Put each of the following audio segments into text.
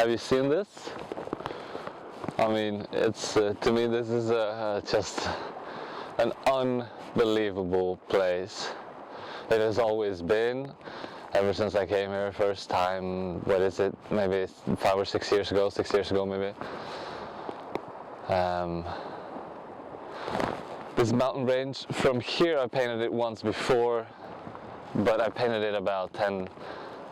Have you seen this? I mean, it's to me this is just an unbelievable place. It has always been, ever since I came here first time. What is it? Maybe 5 or 6 years ago. 6 years ago, maybe. This mountain range from here, I painted it once before, but I painted it about 10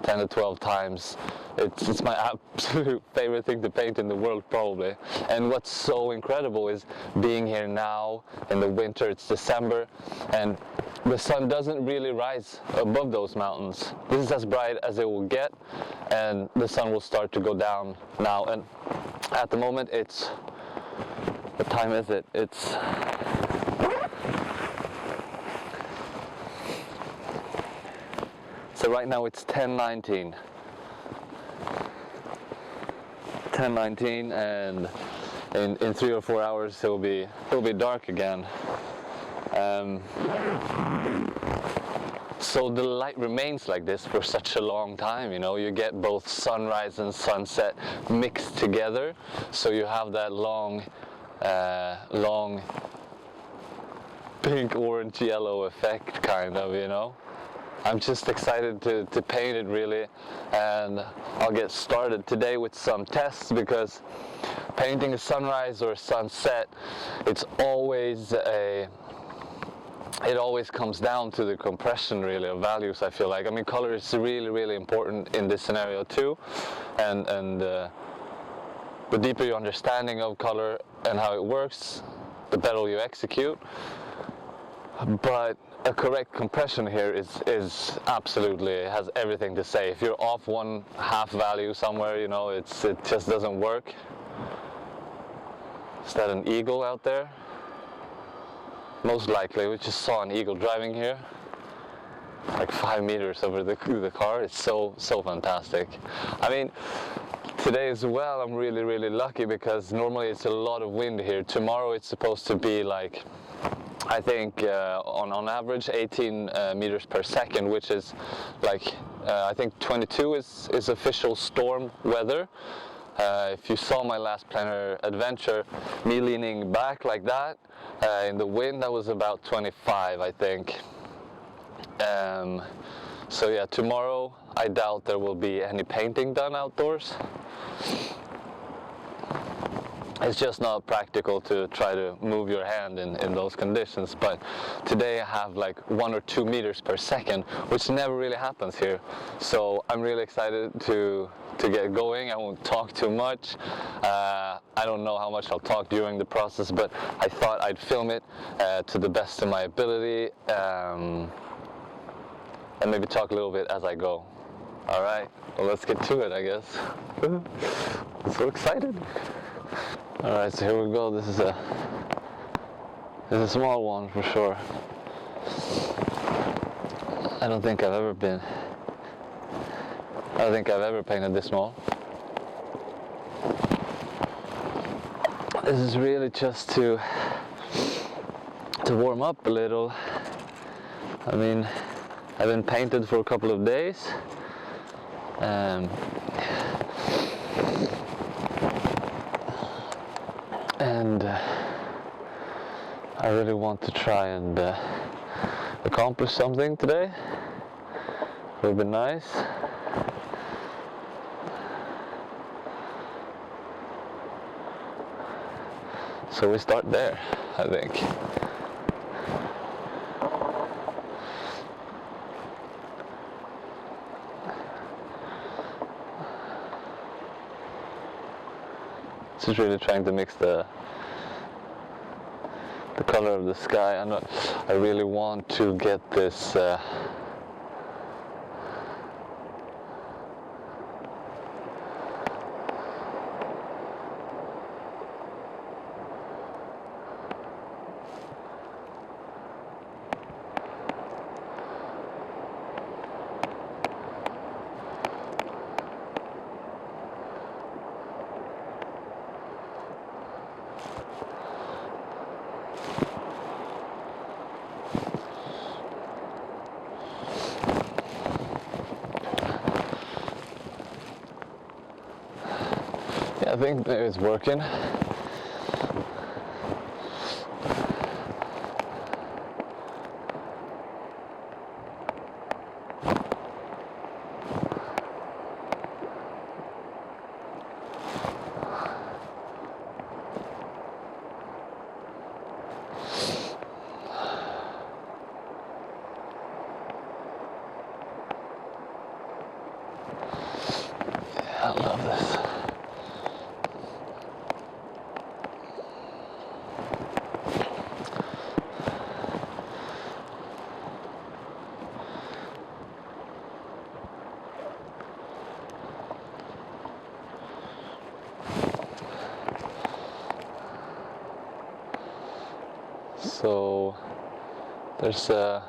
to 12 times. It's my absolute favorite thing to paint in the world, probably. And what's so incredible is being here now in the winter. It's December, and the sun doesn't really rise above those mountains. This is as bright as it will get, and the sun will start to go down now. And at the moment, it's, what time is it? It's so right now it's 10:19. 10:19, and in 3 or 4 hours it'll be dark again. So the light remains like this for such a long time, you know. You get both sunrise and sunset mixed together, so you have that long pink, orange, yellow effect, kind of, you know. I'm just excited to paint it, really, and I'll get started today with some tests, because painting a sunrise or a sunset, it always comes down to the compression, really, of values, I feel like. I mean, color is really, really important in this scenario too, and the deeper your understanding of color and how it works, the better you execute. But a correct compression here is absolutely, has everything to say. If you're off 1/2 value somewhere, you know, it just doesn't work. Is that an eagle out there? Most likely. We just saw an eagle driving here, like 5 meters over the car. It's so fantastic. I mean, today as well, I'm really, really lucky, because normally it's a lot of wind here. Tomorrow it's supposed to be like, I think on average 18 meters per second, which is like I think 22 is official storm weather. If you saw my last planar adventure, me leaning back like that in the wind, that was about 25, I think. So yeah, tomorrow I doubt there will be any painting done outdoors. It's just not practical to try to move your hand in those conditions. But today I have like 1 or 2 meters per second, which never really happens here. So I'm really excited to get going. I won't talk too much. I don't know how much I'll talk during the process, but I thought I'd film it to the best of my ability, and maybe talk a little bit as I go. All right, well, let's get to it, I guess. I'm so excited. All right, so here we go. This is a small one for sure. I don't think I've ever painted this small. This is really just to warm up a little. I mean, I've been painted for a couple of days. And I really want to try and accomplish something today. It would be nice. So we start there, I think. Just really trying to mix the color of the sky. I really want to get this think maybe it's working. I love this. So there's I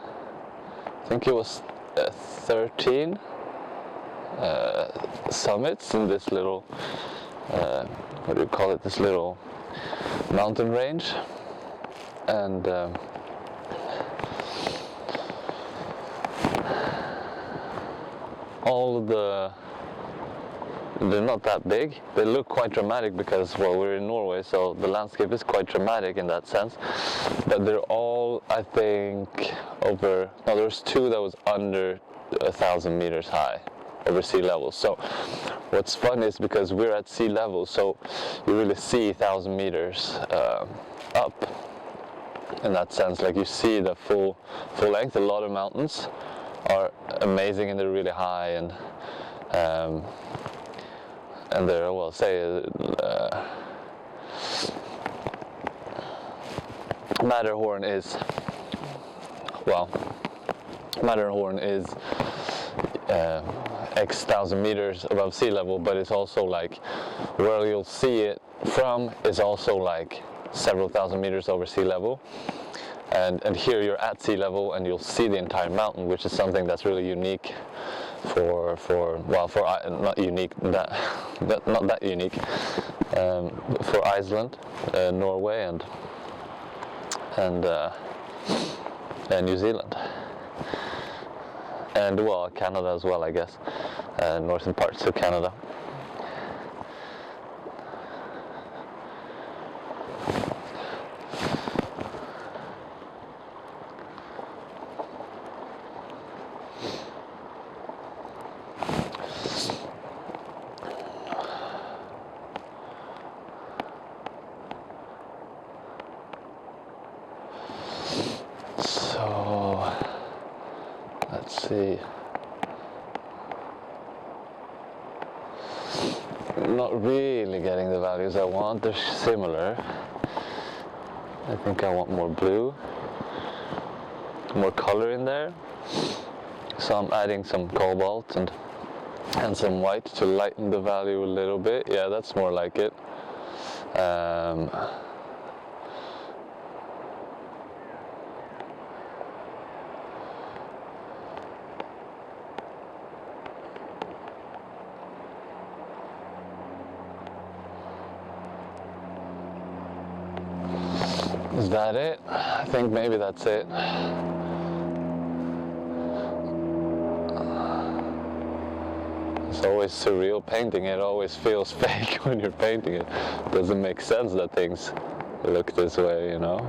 think it was 13 summits in this little, what do you call it, this little mountain range, and all of they're not that big. They look quite dramatic because, well, we're in Norway, so the landscape is quite dramatic in that sense. But they're all, I think, there's two that was under 1,000 meters high over sea level. So what's fun is because we're at sea level, so you really see 1,000 meters up. In that sense, like you see the full length. A lot of mountains are amazing and they're really high, and they're, well, say Matterhorn is X thousand meters above sea level, but it's also like where you'll see it from is also like several thousand meters over sea level, and here you're at sea level and you'll see the entire mountain, which is something that's really unique for not unique, not that unique for Iceland, Norway, and New Zealand, and well, Canada as well, I guess, northern parts of Canada. So let's see. Not really getting the values I want. They're similar. I think I want more blue, more color in there. So I'm adding some cobalt and some white to lighten the value a little bit. Yeah, that's more like it. Is that it? I think maybe that's it. It's always surreal painting. It always feels fake when you're painting it. It doesn't make sense that things look this way, you know?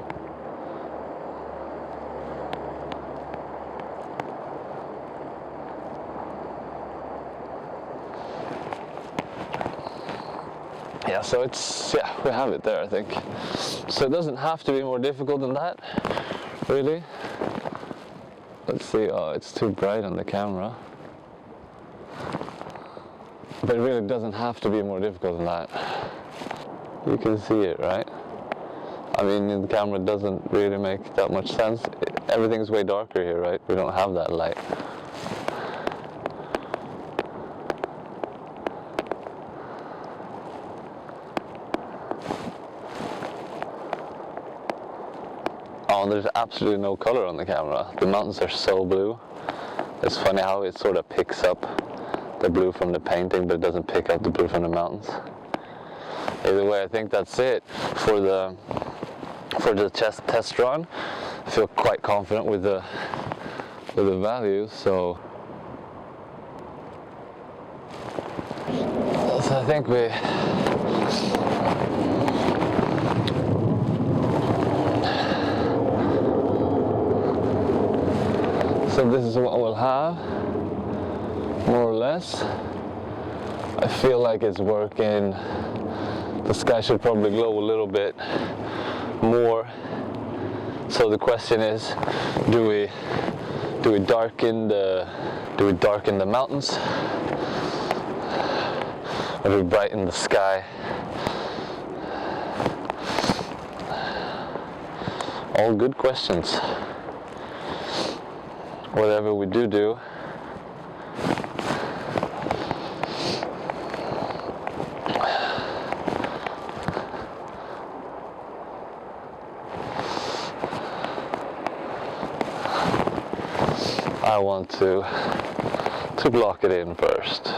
Yeah, so we have it there, I think. So it doesn't have to be more difficult than that, really. Let's see, oh, it's too bright on the camera. But it really doesn't have to be more difficult than that. You can see it, right? I mean, in the camera it doesn't really make that much sense. Everything's way darker here, right? We don't have that light. Oh, and there's absolutely no color on the camera. The mountains are so blue. It's funny how it sort of picks up the blue from the painting, but it doesn't pick up the blue from the mountains. Either way, I think that's it for the test run. I feel quite confident with the values, so I think So this is what we'll have, more or less. I feel like it's working. The sky should probably glow a little bit more. So the question is, do we darken the mountains, or do we brighten the sky? All good questions. Whatever we do, I want to block it in first.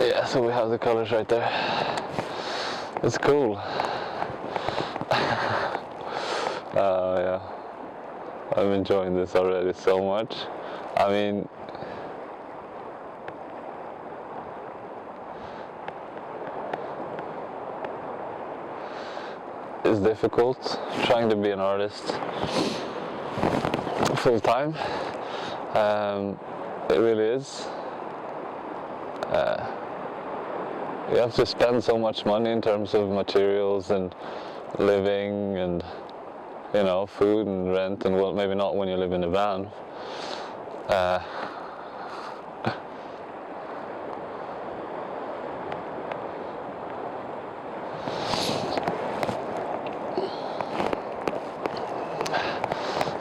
Yeah, so we have the colors right there. It's cool. Yeah, I'm enjoying this already so much. I mean, it's difficult trying to be an artist full time. It really is. You have to spend so much money in terms of materials and living and, you know, food and rent, and well, maybe not when you live in a van.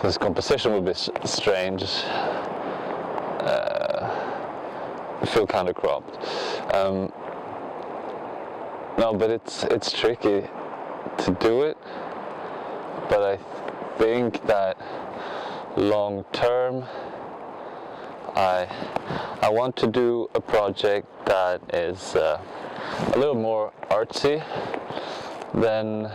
This composition would be strange. I feel kind of cropped. No, but it's tricky to do it. But I think that long term, I want to do a project that is a little more artsy than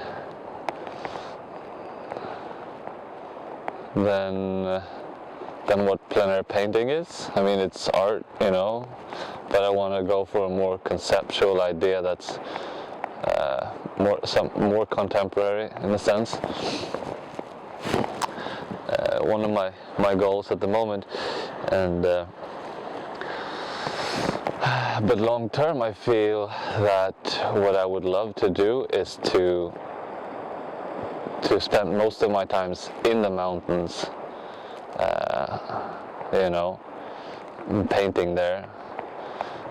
what plein air painting is. I mean, it's art, you know, but I want to go for a more conceptual idea that's more contemporary in a sense. One of my goals at the moment, and but long term, I feel that what I would love to do is to spend most of my times in the mountains, you know, painting there,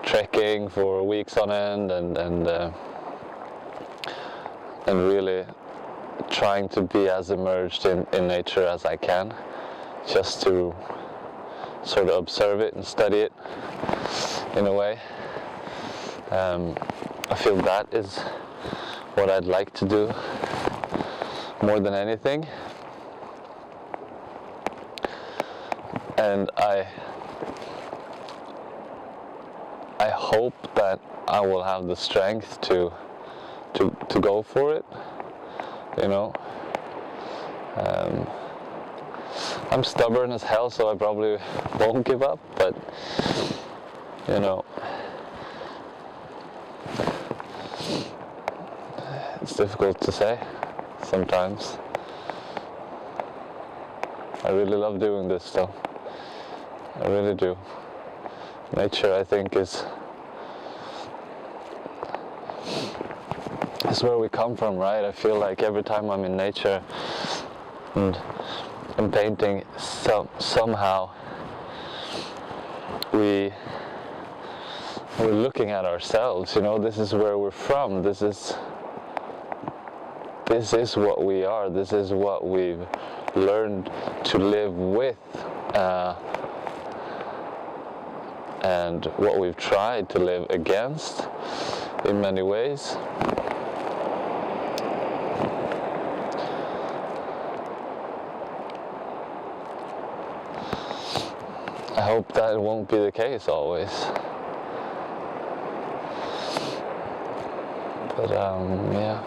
trekking for weeks on end, and really trying to be as immersed in nature as I can, just to sort of observe it and study it in a way. I feel that is what I'd like to do more than anything. And I hope that I will have the strength to go for it, you know. I'm stubborn as hell, so I probably won't give up, but you know, it's difficult to say sometimes. I really love doing this though. I really do. Nature, I think, is where we come from, right? I feel like every time I'm in nature and I'm painting, somehow we're looking at ourselves, you know. This is where we're from. This is what we are. This is what we've learned to live with, and what we've tried to live against in many ways. I hope that won't be the case always. But yeah.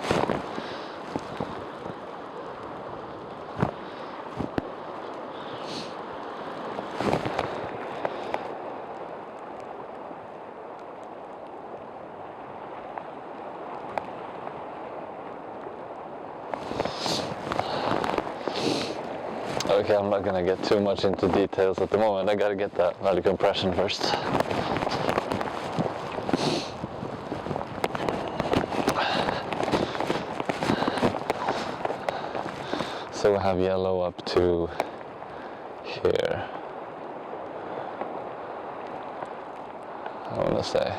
Okay, I'm not gonna get too much into details at the moment. I gotta get that value compression first. So we have yellow up to here, I wanna say.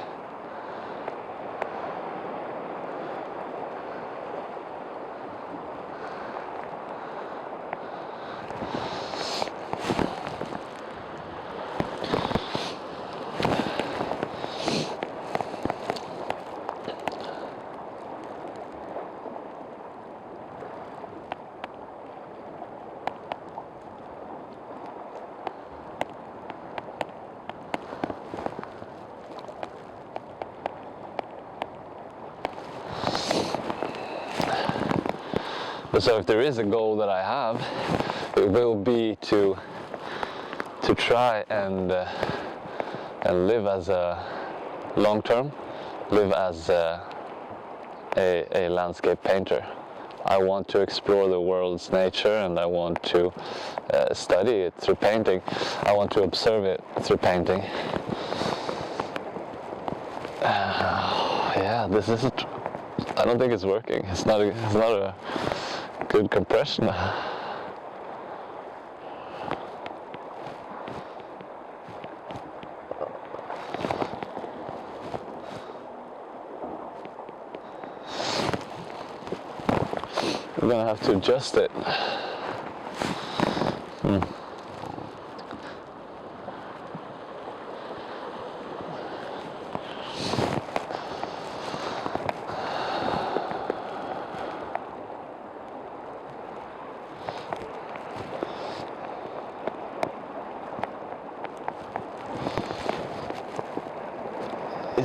So if there is a goal that I have, it will be to try and live as a long-term, live as a landscape painter. I want to explore the world's nature, and I want to study it through painting. I want to observe it through painting. Yeah, this isn't. I don't think it's working. It's not a good compression. We're gonna have to adjust it.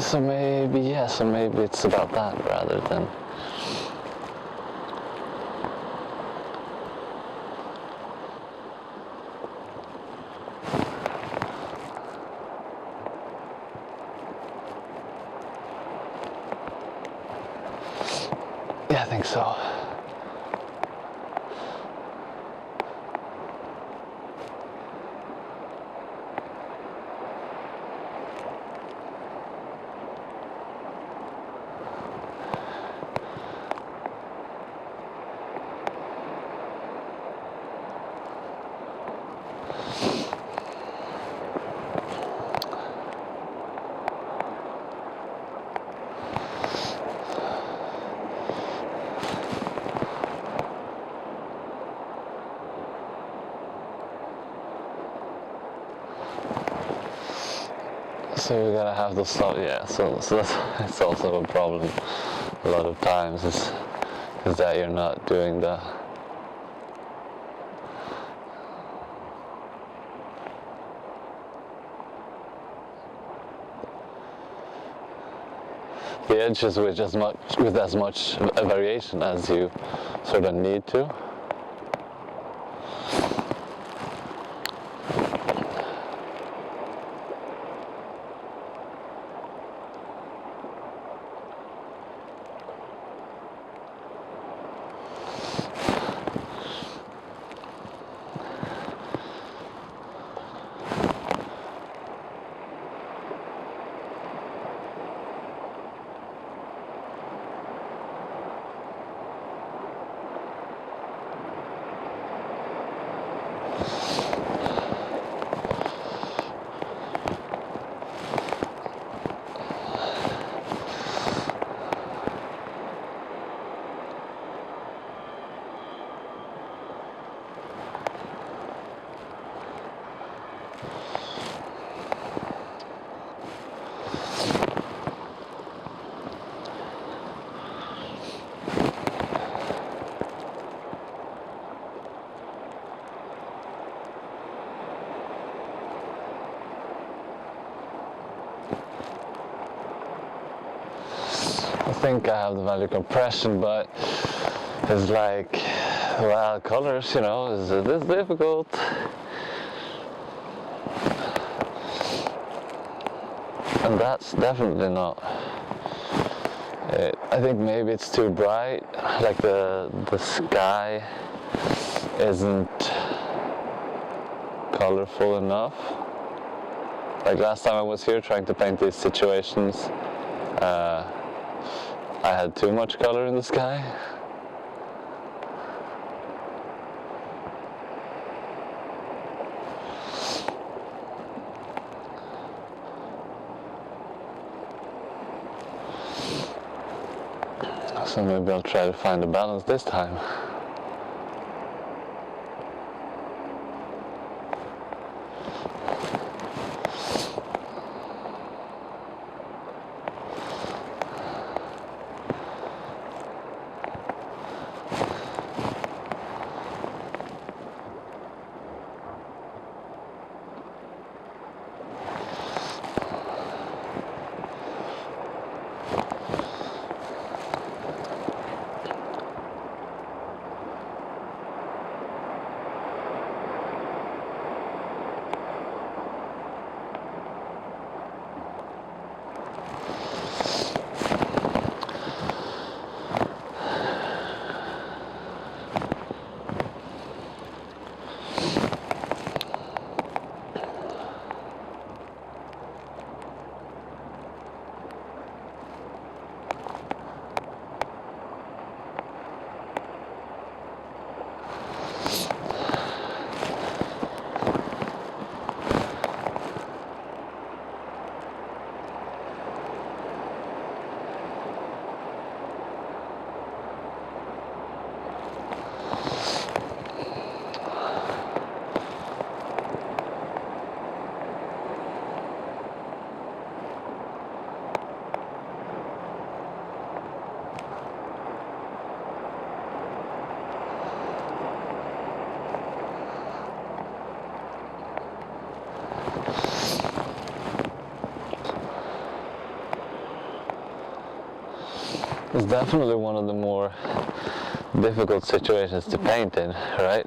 So maybe it's about that rather than. Yeah, I think so. So we gotta have the stuff, yeah. So that's it's also a problem. A lot of times is that you're not doing the edges with as much variation as you sort of need to. I think I have the value compression, but it's like, well, colors, is this difficult. And that's definitely not it. I think maybe it's too bright, like the sky isn't colorful enough. Like last time I was here trying to paint these situations, I had too much color in the sky. So maybe I'll try to find a balance this time. It's definitely one of the more difficult situations to paint in, right?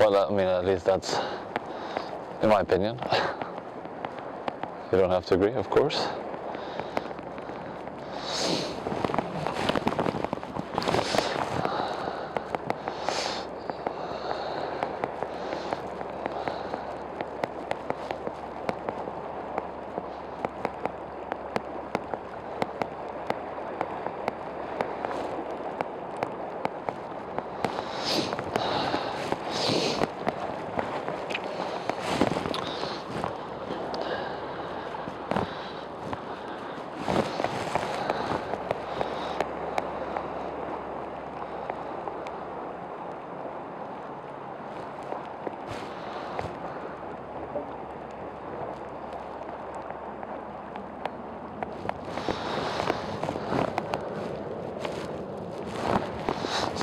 Well, I mean, at least that's in my opinion. You don't have to agree, of course.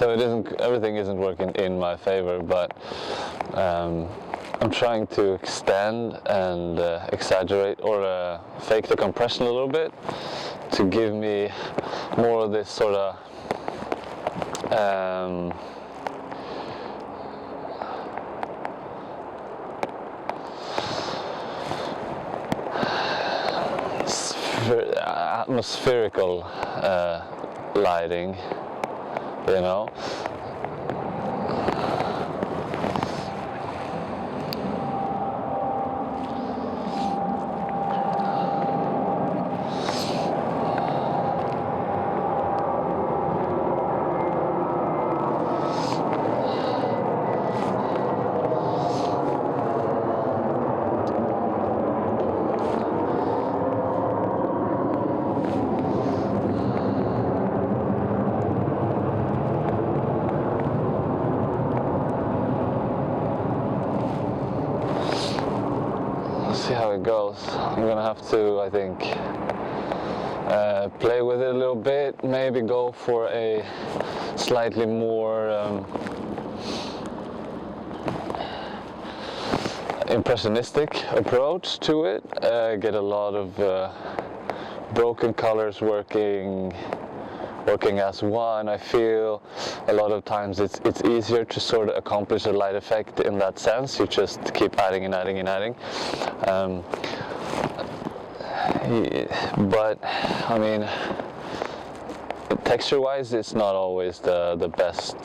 So everything isn't working in my favor, but I'm trying to extend and exaggerate or fake the compression a little bit to give me more of this sort of atmospherical lighting, you know. See how it goes. I'm gonna have to, I think, play with it a little bit, maybe go for a slightly more impressionistic approach to it, get a lot of broken colors working as one. I feel a lot of times it's easier to sort of accomplish a light effect in that sense. You just keep adding and adding and adding. But I mean, texture-wise, it's not always the best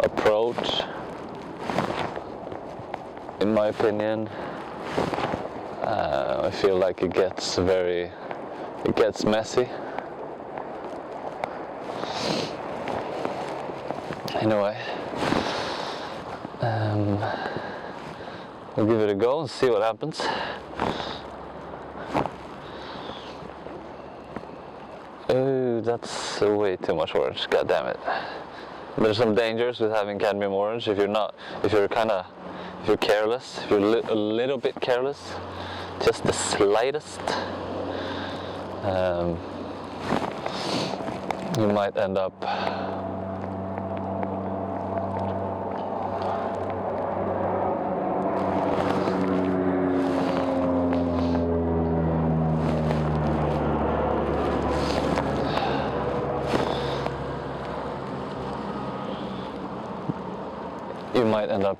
approach, in my opinion. I feel like it gets messy. Anyway, we'll give it a go and see what happens. Oh, that's way too much orange. God damn it. There's some dangers with having cadmium orange if you're careless, if you're a little bit careless, just the slightest. You might end up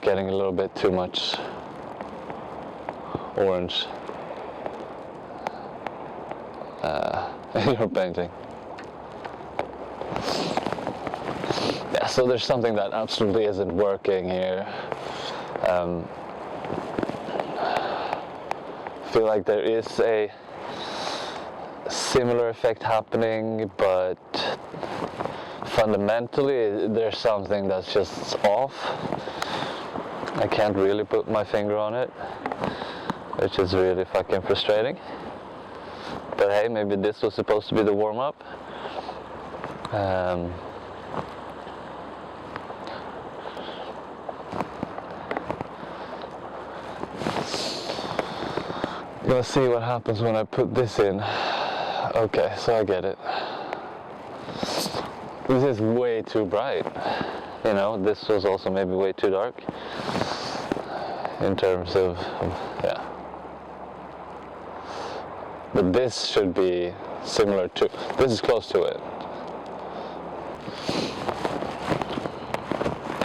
getting a little bit too much orange in your painting. Yeah, so there's something that absolutely isn't working here. I feel like there is a similar effect happening, but fundamentally there's something that's just off. I can't really put my finger on it, which is really fucking frustrating. But hey, maybe this was supposed to be the warm-up. Gonna see what happens when I put this in. Okay, so I get it. This is way too bright. You know, this was also maybe way too dark in terms of yeah. But this should be similar to, this is close to it.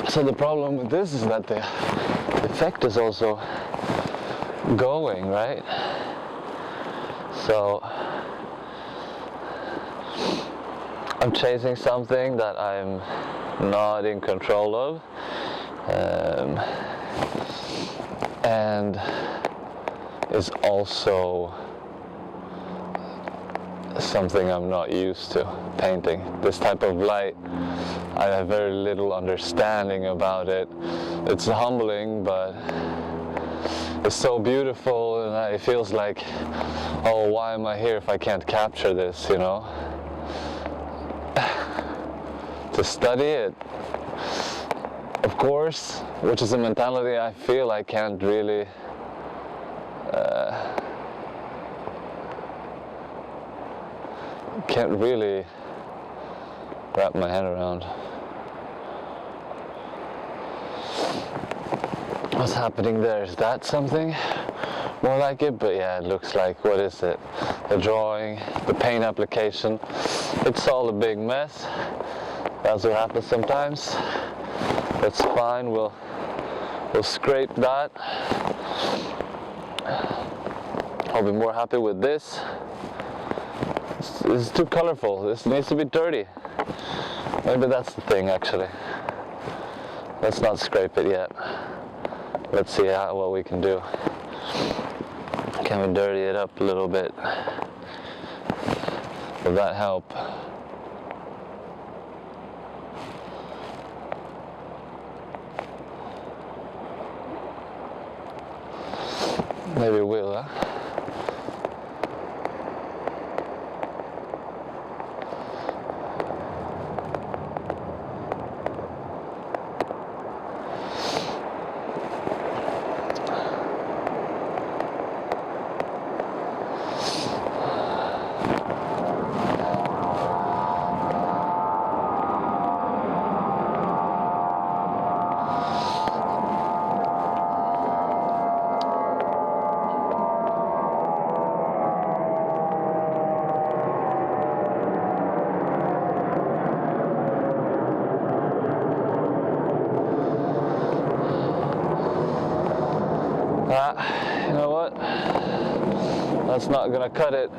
So the problem with this is that the effect is also going, right? So I'm chasing something that I'm not in control of, and is also something I'm not used to painting. This type of light, I have very little understanding about it. It's humbling, but it's so beautiful, and it feels like, oh, why am I here if I can't capture this, you know? To study it, of course, which is a mentality I feel I can't really wrap my head around. What's happening there? Is that something more like it? But yeah, it looks like, what is it? The drawing, the paint application. It's all a big mess. That's what happens sometimes. That's fine. We'll scrape that. I'll be more happy with this. It's too colorful. This needs to be dirty. Maybe that's the thing, actually. Let's not scrape it yet. Let's see what we can do. Can we dirty it up a little bit? Will that help? Maybe it will, huh? You know what? That's not gonna cut it.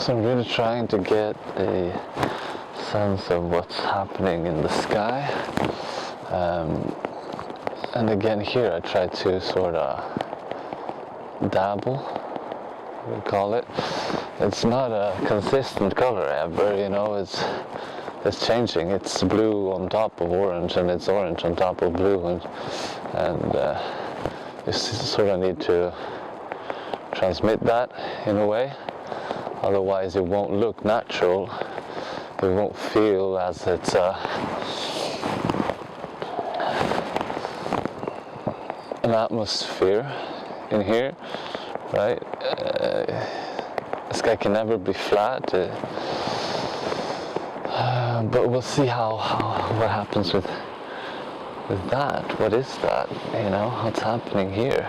So I'm really trying to get a sense of what's happening in the sky. And again here I try to sort of dabble, we call it. It's not a consistent color ever, you know, it's changing. It's blue on top of orange and it's orange on top of blue, and you sort of need to transmit that in a way, otherwise it won't look natural. It won't feel as it's an atmosphere in here, right? The sky can never be flat, but we'll see what happens with that. What is that? You know, what's happening here?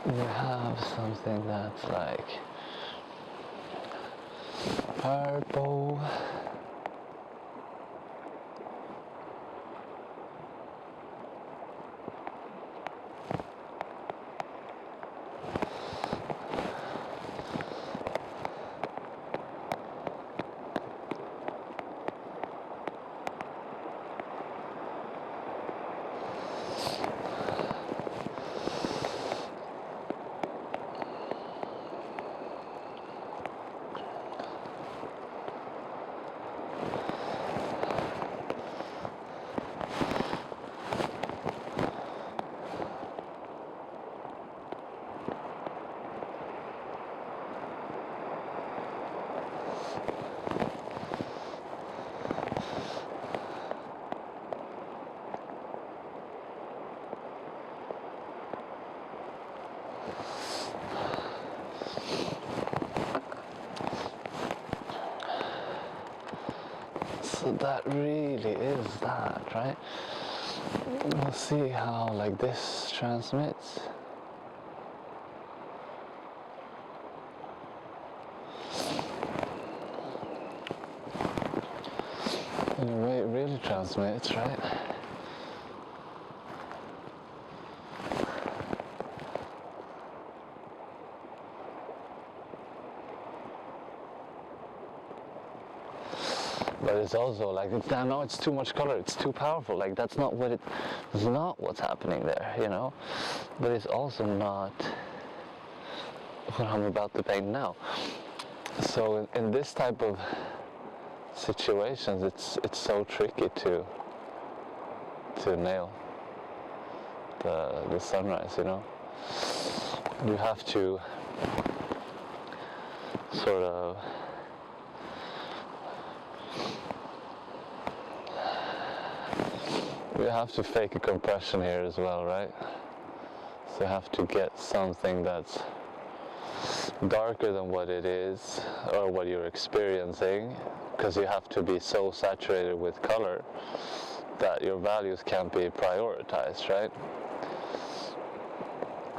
We have something that's like purple. So that really is that, right? We'll see how like this transmits. In a way it really transmits, right? But it's also like, no, it's too much color, it's too powerful, like that's not what's happening there, you know? But it's also not what I'm about to paint now. So in this type of situations, it's so tricky to nail the sunrise, you know? You have to sort of you have to fake a compression here as well, right? So you have to get something that's darker than what it is or what you're experiencing, because you have to be so saturated with color that your values can't be prioritized, right?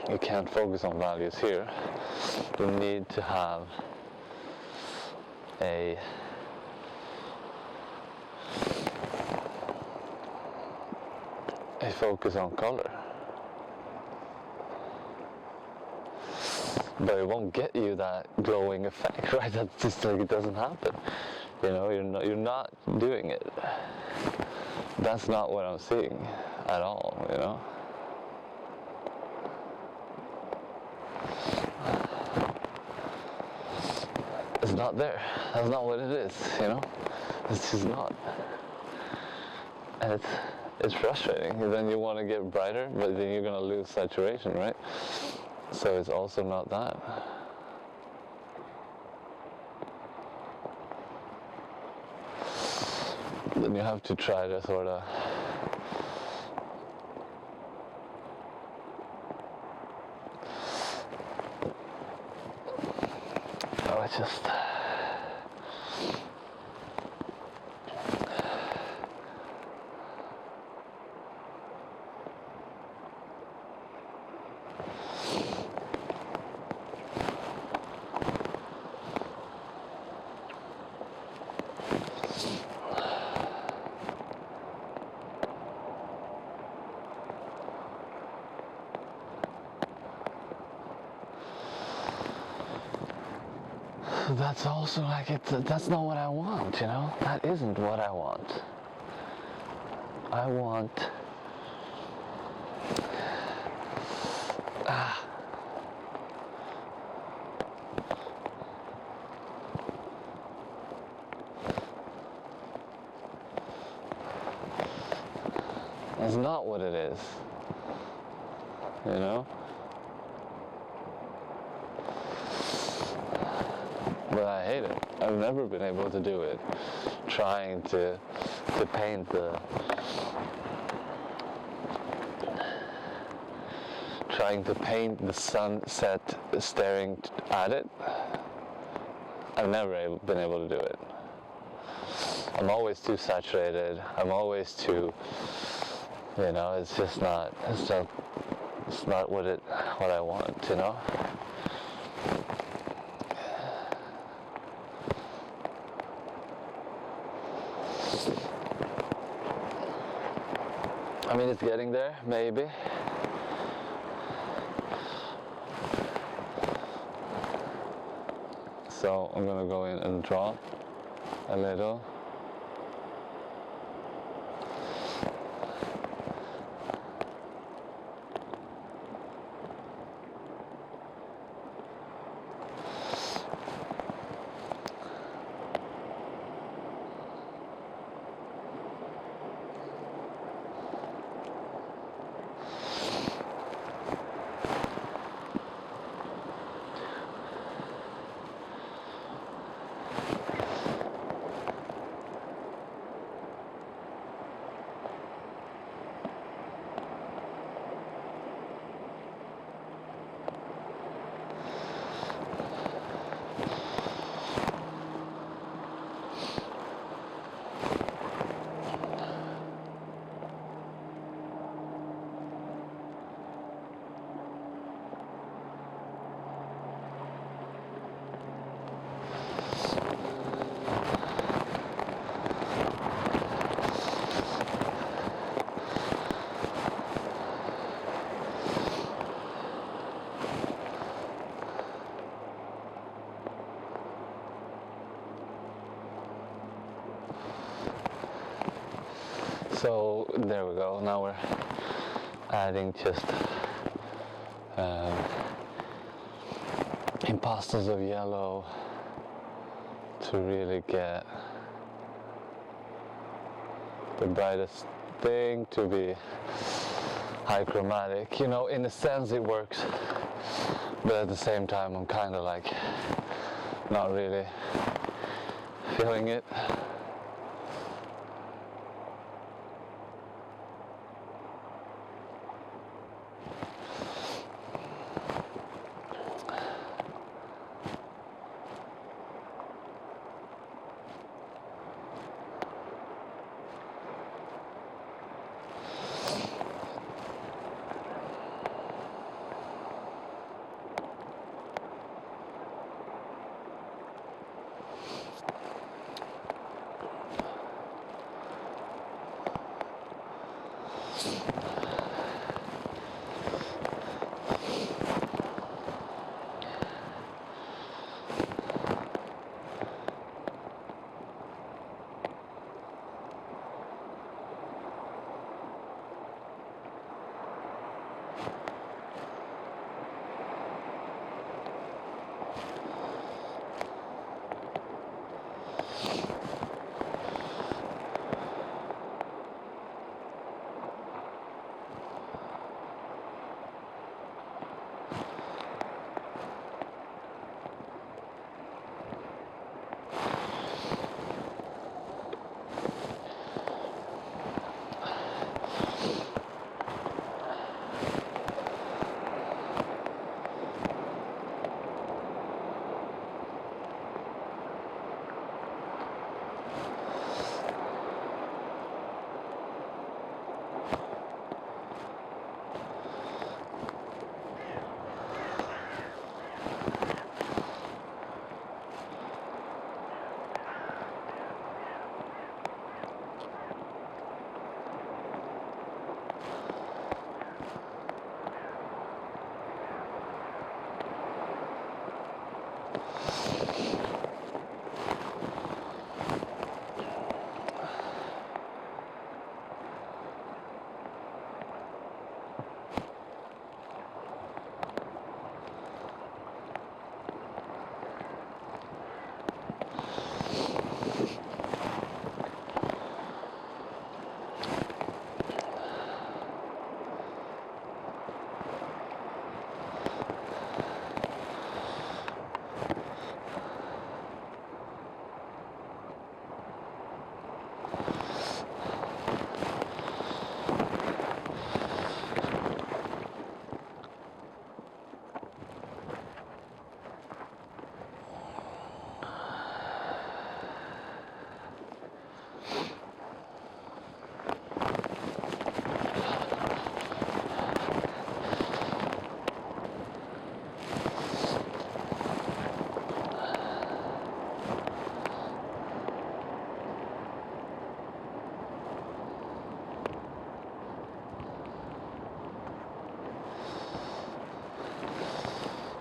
You can't focus on values here. You need to have a focus on color. But it won't get you that glowing effect, right? That's just like, it doesn't happen. You know, you're not doing it. That's not what I'm seeing at all, you know? It's not there. That's not what it is, you know? It's just not. And it's frustrating. And then you want to get brighter, but then you're going to lose saturation, right? So it's also not that. Then you have to try to sort of it's just that's also like that's not what I want, you know? That isn't what I want. I want that's not what it is, you know? But I hate it. I've never been able to do it. Trying to paint the sunset staring at it. I've never been able to do it. I'm always too saturated. I'm always too, you know, it's not what I want, you know? I mean, it's getting there, maybe. So I'm gonna go in and draw a little. So there we go. Now we're adding just impastels of yellow to really get the brightest thing to be high chromatic. You know, in a sense it works, but at the same time I'm kind of like not really feeling it.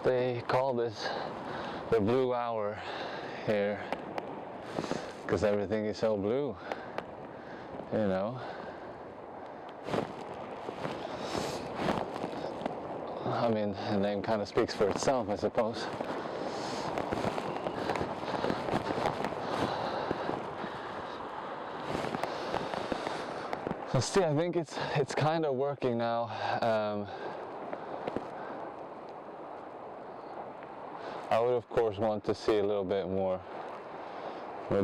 They call this the blue hour here because everything is so blue, you know. I mean, the name kind of speaks for itself, I suppose. So still, I think it's kind of working now. I would of course want to see a little bit more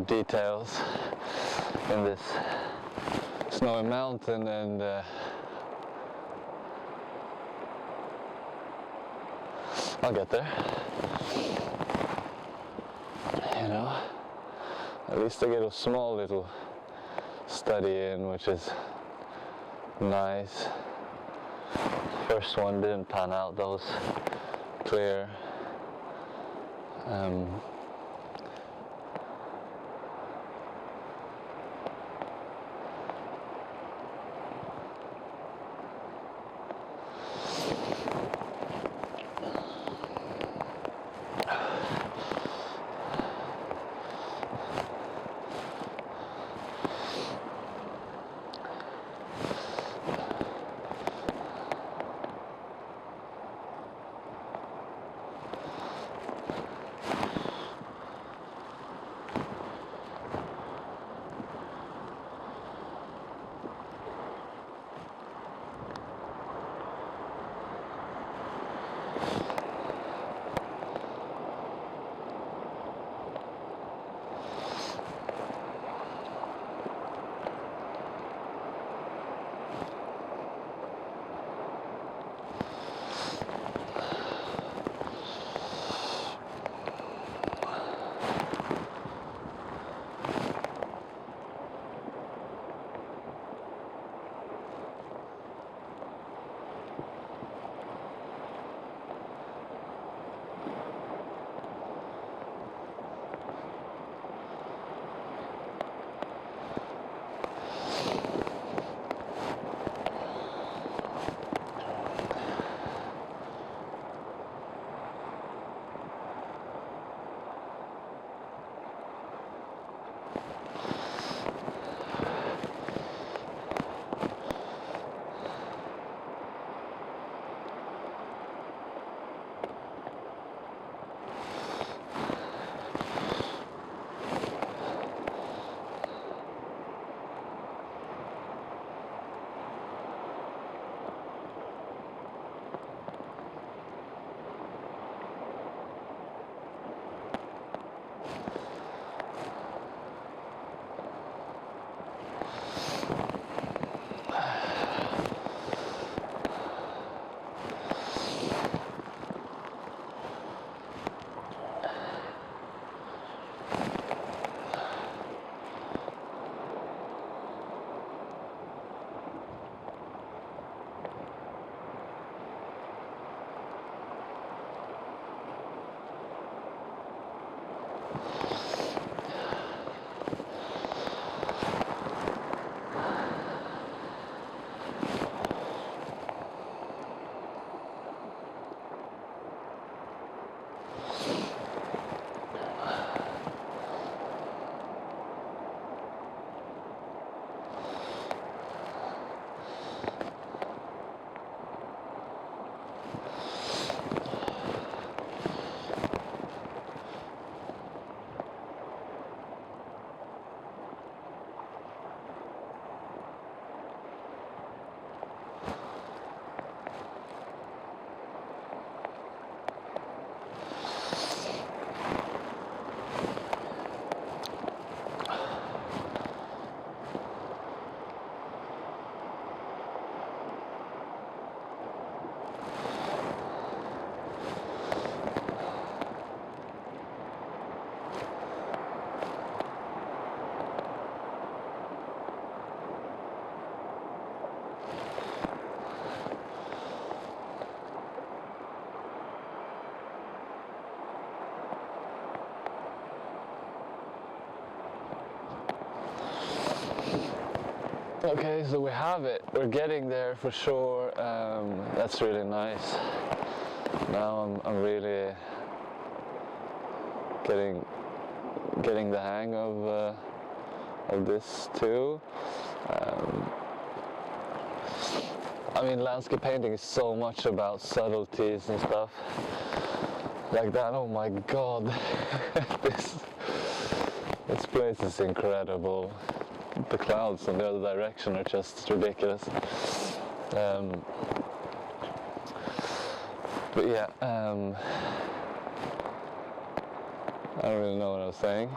details in this snowy mountain, and I'll get there. You know, at least I get a small little study in, which is nice. First one didn't pan out, that was clear. Okay, so we have it. We're getting there for sure. That's really nice. now I'm really getting the hang of this too. I mean, landscape painting is so much about subtleties and stuff like that. Oh my god, this place is incredible. The clouds on the other direction are just ridiculous. But yeah, I don't really know what I was saying.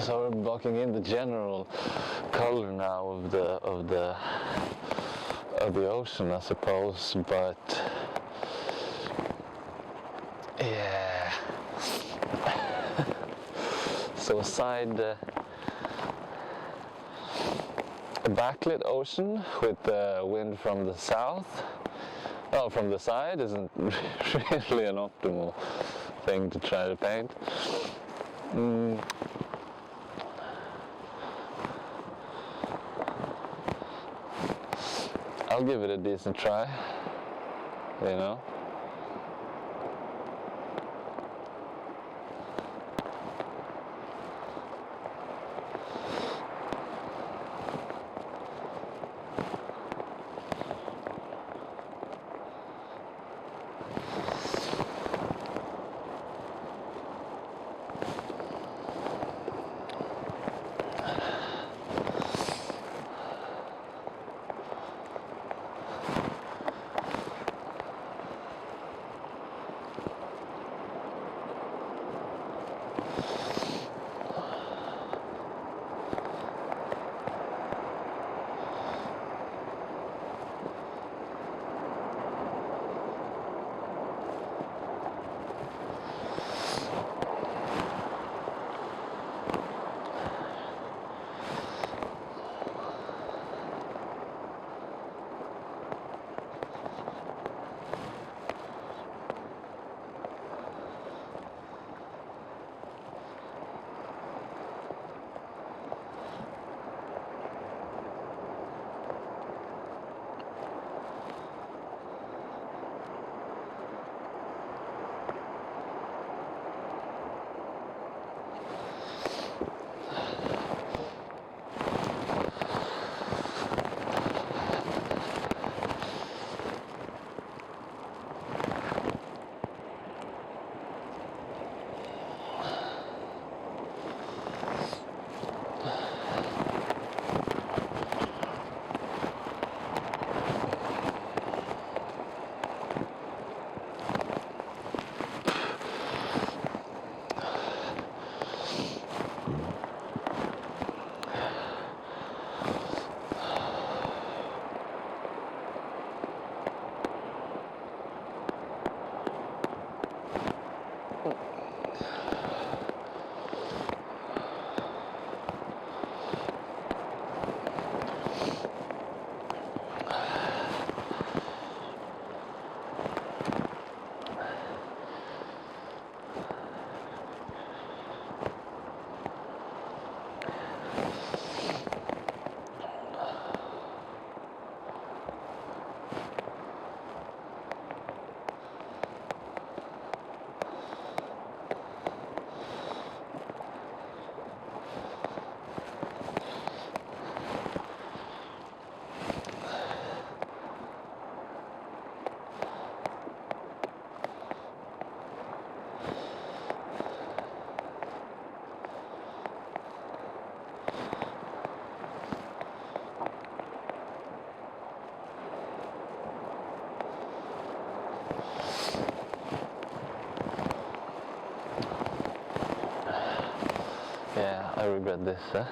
So we're blocking in the general color now of the ocean, I suppose, but yeah. So aside a backlit ocean with the wind from the south, well, from the side isn't really an optimal thing to try to paint. I'll give it a decent try, you know. regret this, huh?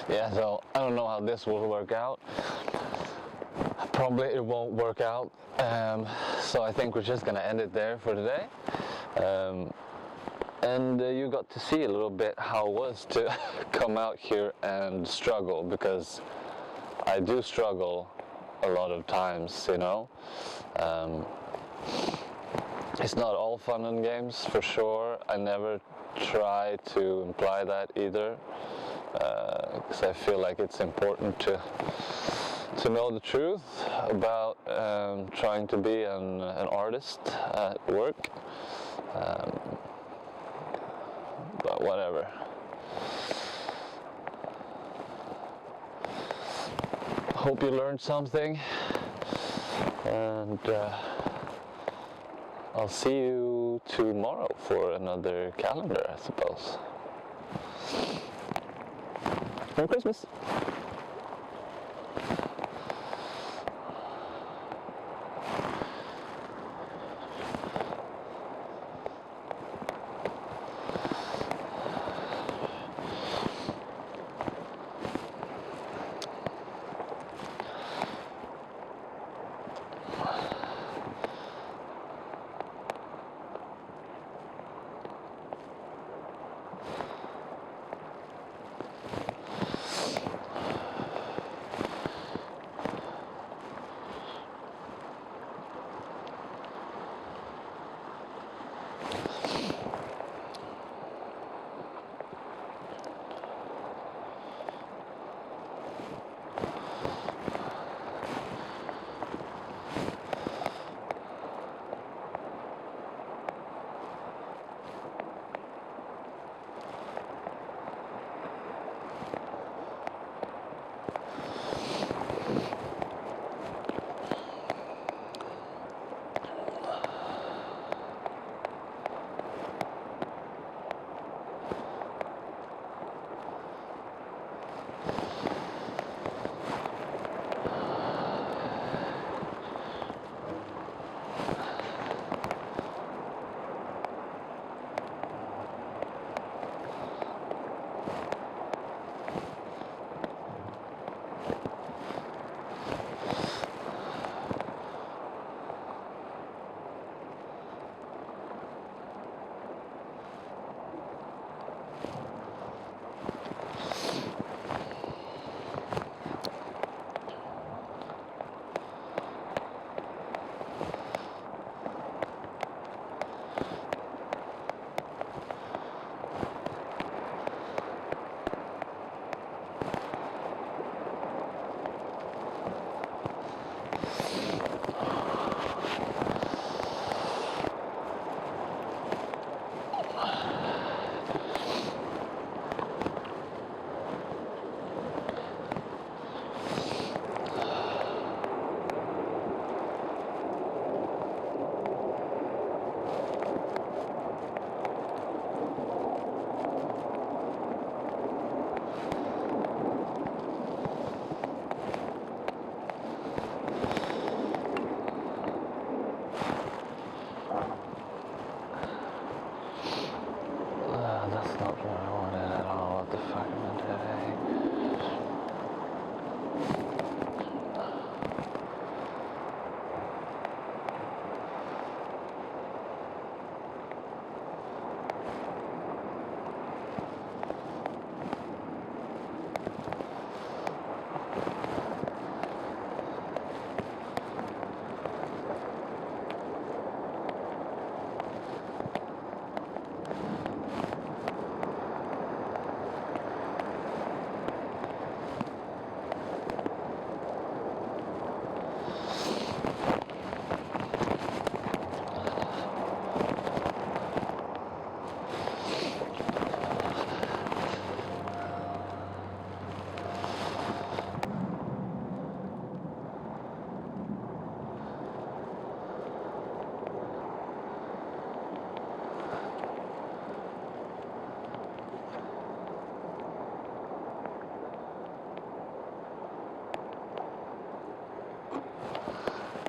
Yeah, so I don't know how this will work out. Probably it won't work out. So I think we're just gonna end it there for today. And you got to see a little bit how it was to come out here and struggle, because I do struggle a lot of times, you know. It's not all fun and games, for sure. I never try to imply that either. Because I feel like it's important to know the truth about trying to be an artist at work. But whatever. Hope you learned something, and I'll see you tomorrow for another calendar, I suppose. Merry Christmas!